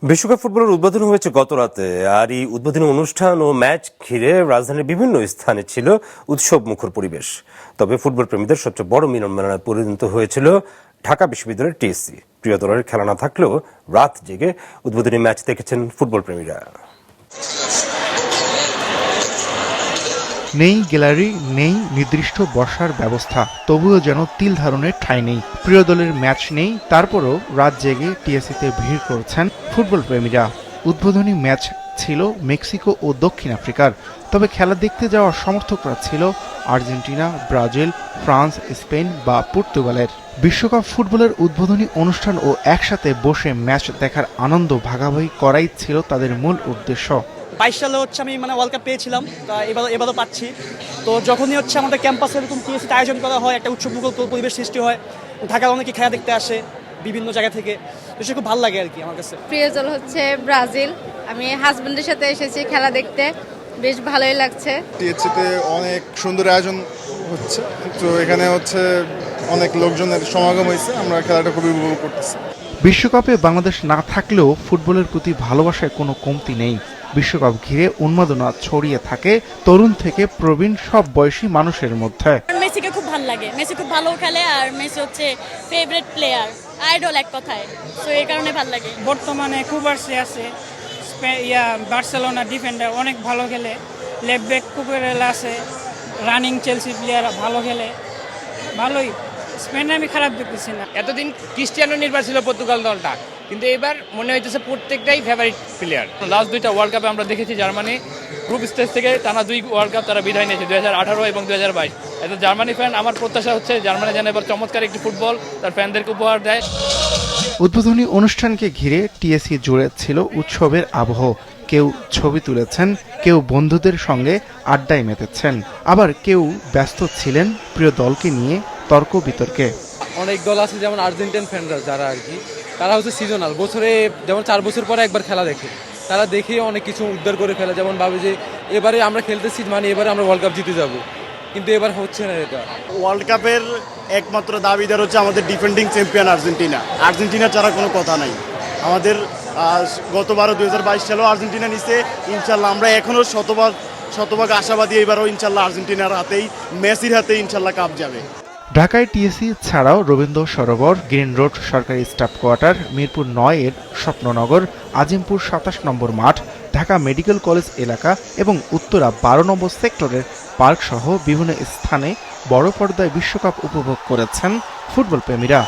বিশ্বকাপ ফুটবলের উদ্বোধন হয়েছে গত রাতে। আর এই উদ্বোধনী অনুষ্ঠান ও ম্যাচ ঘিরে রাজধানীর বিভিন্ন স্থানে ছিল উৎসব মুখর পরিবেশ। তবে ফুটবল প্রেমীদের সবচেয়ে বড় মিলন মেলায় পরিণত হয়েছিল ঢাকা বিশ্ববিদ্যালয়ের টিএসসি। প্রিয় দলের খেলা না থাকলেও রাত জেগে উদ্বোধনী ম্যাচ দেখেছেন ফুটবল প্রেমীরা। নেই গ্যালারি, নেই নির্দিষ্ট বসার ব্যবস্থা, তবুও যেন তিল ধারণের ঠাঁই নেই। প্রিয় দলের ম্যাচ নেই, তারপরও রাত জেগে টিএসসিতে ভিড় করছেন ফুটবল প্রেমীরা। উদ্বোধনী ম্যাচ ছিল মেক্সিকো ও দক্ষিণ আফ্রিকার, তবে খেলা দেখতে যাওয়া সমর্থকরা ছিল আর্জেন্টিনা, ব্রাজিল, ফ্রান্স, স্পেন বা পর্তুগালের। বিশ্বকাপ ফুটবলের উদ্বোধনী অনুষ্ঠান ও একসাথে বসে ম্যাচ দেখার আনন্দ ভাগাভাগি করাই ছিল তাদের মূল উদ্দেশ্য। 22 সালে আমি ওয়ার্ল্ড কাপ পেয়েছিলাম, তা এবারও পাচ্ছি। তো যখনই আমাদের ক্যাম্পাসে এরকম টিএসসিতে আয়োজন করা হয়, একটা উৎসবমুখর পরিবেশ সৃষ্টি হয়। ঢাকার অনেকে খেলা দেখতে আসে বিভিন্ন জায়গা থেকে, তো সে খুব ভালো লাগে আর কি আমার কাছে। প্রিয় দল ব্রাজিল। আমি হাজবেন্ডের সাথে এসেছি খেলা দেখতে, বেশ ভালোই লাগছে। টিএসসিতে অনেক সুন্দর আয়োজন হচ্ছে, তো এখানে অনেক লোকজনের সমাগম হয়েছে, আমরা খেলাটা খুবই উপভোগ করতেছি। বিশ্বকাপে বাংলাদেশ না থাকলেও ফুটবলের প্রতি ভালোবাসায় কোনো কমতি নেই। বিশ্বকাপ ঘিরে উন্মাদনা ছড়িয়ে থাকে তরুণ থেকে প্রবীণ সব বয়সী মানুষের মধ্যে। মেসিকে খুব ভালো লাগে, মেসি খুব ভালো খেলে, আর মেসি ফেভারিট প্লেয়ার, আইডল এক কথায়, তো এই কারণে ভালো লাগে। বর্তমানে কুবার্সি আছে, বার্সেলোনা ডিফেন্ডার অনেক ভালো খেলে, লেফট ব্যাক কুকুরেলা আছে, রানিং চেলসি প্লেয়ার ভালো খেলে, ভালোই। স্পেনে আমি খারাপ দেখতেছি না। এতদিন ক্রিস্টিয়ানো নির্ভর ছিল পর্তুগাল দলটা, কিন্তু এবার মনে হইতেছে প্রত্যেকটাই ফেভারিট প্লেয়ার। লাস্ট দুইটা ওয়ার্ল্ড কাপে আমরা দেখেছি জার্মানি গ্রুপ স্টেজ থেকে টানা 2 ওয়ার্ল্ড কাপ তারা বিদায় নিয়েছে, 2018 এবং 2022। এত জার্মানি ফ্যান, আমার প্রত্যাশা হচ্ছে জার্মানি যেন এবার চমৎকার একটি ফুটবল তার ফ্যানদেরকে উপহার দেয়। উদ্বোধনী অনুষ্ঠানকে ঘিরে টিএসসি জুড়ে ছিল উৎসবের আবহ। কেউ ছবি তুলেছেন, কেউ বন্ধুদের সঙ্গে আড্ডায় মেতেছেন, আবার কেউ ব্যস্ত ছিলেন প্রিয় দলকে নিয়ে তর্ক বিতর্কে। অনেক দল আছে যেমন আর্জেন্টিন ফ্যানরা, যারা আর কি তারা সিজনাল, বছরে যেমন 4 বছর পরে একবার খেলা দেখে, তারা দেখে অনেক কিছু উদ্ধার করে ফেলে। যেমন ভাবে যে এবারে আমরা খেলতেছি, মানে এবারে আমরা ওয়ার্ল্ড কাপ জিতে যাব, কিন্তু এবার হচ্ছে না। এটা ওয়ার্ল্ড কাপের একমাত্র দাবিদার আমাদের ডিফেন্ডিং চ্যাম্পিয়ন আর্জেন্টিনা। আর্জেন্টিনা ছাড়া কোনো কথা নাই। আমাদের গতবারও 2022 সালেও আর্জেন্টিনা নিচ্ছে, ইনশাল্লাহ আমরা এখনও শতভাগ আশাবাদী এবারও ইনশাল্লাহ আর্জেন্টিনার হাতেই, মেসির হাতেই ইনশাল্লাহ কাপ যাবে। ঢাকায় টিএসসি ছাড়াও রবীন্দ্র সরোবর, গ্রিন রোড সরকারি স্টাফ কোয়ার্টার, মিরপুর 9 এর স্বপ্ননগর, আজিমপুর 27 নম্বর মাঠ, ঢাকা মেডিকেল কলেজ এলাকা এবং উত্তরা 12 নম্বর সেক্টরের পার্ক সহ বিভিন্ন স্থানে বড় পর্দায় বিশ্বকাপ উপভোগ করেছেন ফুটবল প্রেমীরা।